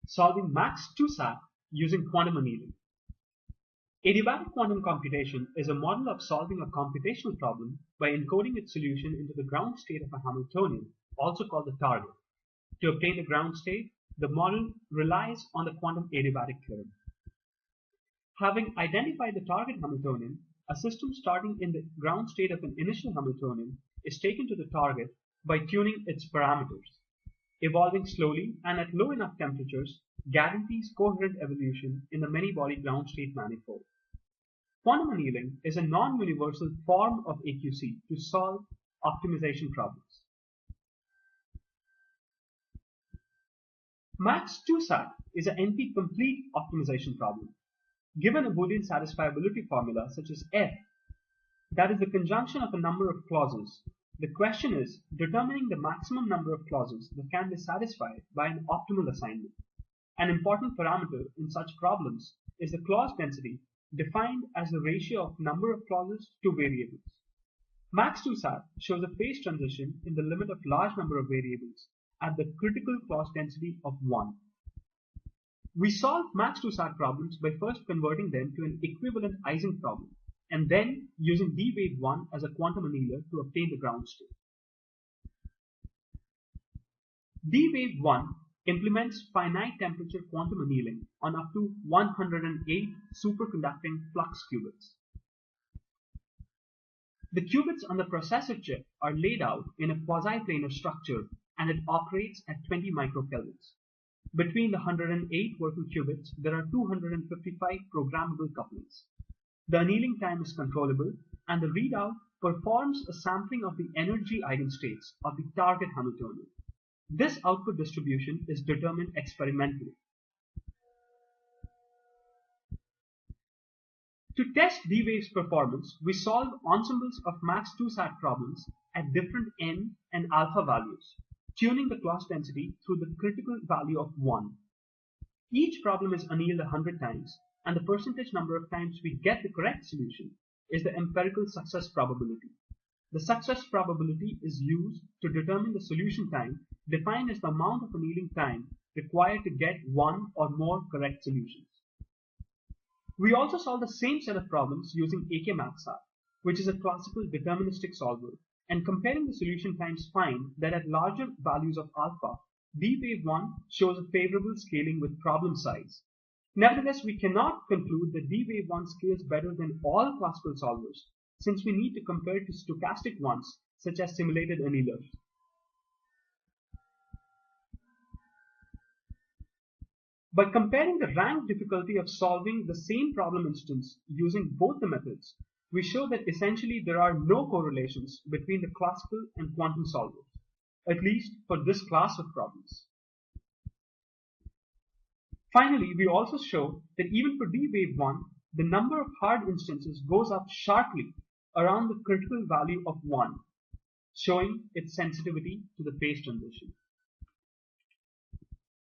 solving MAX 2-SAT using quantum annealing. Adiabatic quantum computation is a model of solving a computational problem by encoding its solution into the ground state of a Hamiltonian, also called the target. To obtain the ground state, the model relies on the quantum adiabatic theorem. Having identified the target Hamiltonian, a system starting in the ground state of an initial Hamiltonian is taken to the target by tuning its parameters. Evolving slowly and at low enough temperatures guarantees coherent evolution in the many-body ground state manifold. Quantum annealing is a non-universal form of AQC to solve optimization problems. MAX 2-SAT is an NP-complete optimization problem. Given a Boolean satisfiability formula such as F, that is the conjunction of a number of clauses, the question is determining the maximum number of clauses that can be satisfied by an optimal assignment. An important parameter in such problems is the clause density, defined as the ratio of number of clauses to variables. MAX 2-SAT shows a phase transition in the limit of large number of variables at the critical clause density of 1. We solve MAX 2-SAT problems by first converting them to an equivalent Ising problem, and then using d-wave1 as a quantum annealer to obtain the ground state. d-wave1 implements finite temperature quantum annealing on up to 108 superconducting flux qubits. The qubits on the processor chip are laid out in a quasi-planar structure, and it operates at 20 microkelvins. Between the 108 working qubits, there are 255 programmable couplings. The annealing time is controllable, and the readout performs a sampling of the energy eigenstates of the target Hamiltonian. This output distribution is determined experimentally. To test D-Wave's performance, we solve ensembles of MAX 2-SAT problems at different n and alpha values, tuning the clause density through the critical value of 1. Each problem is annealed 100 times, and the percentage number of times we get the correct solution is the empirical success probability. The success probability is used to determine the solution time, defined as the amount of annealing time required to get one or more correct solutions. We also solve the same set of problems using AKMaxSat, which is a classical deterministic solver, and comparing the solution times find that at larger values of alpha, d-wave1 shows a favorable scaling with problem size. Nevertheless, we cannot conclude that d-wave1 scales better than all classical solvers, since we need to compare it to stochastic ones, such as simulated annealers. By comparing the rank difficulty of solving the same problem instance using both the methods, we show that essentially there are no correlations between the classical and quantum solvers, at least for this class of problems. Finally, we also show that even for d-wave1, the number of hard instances goes up sharply around the critical value of 1, showing its sensitivity to the phase transition.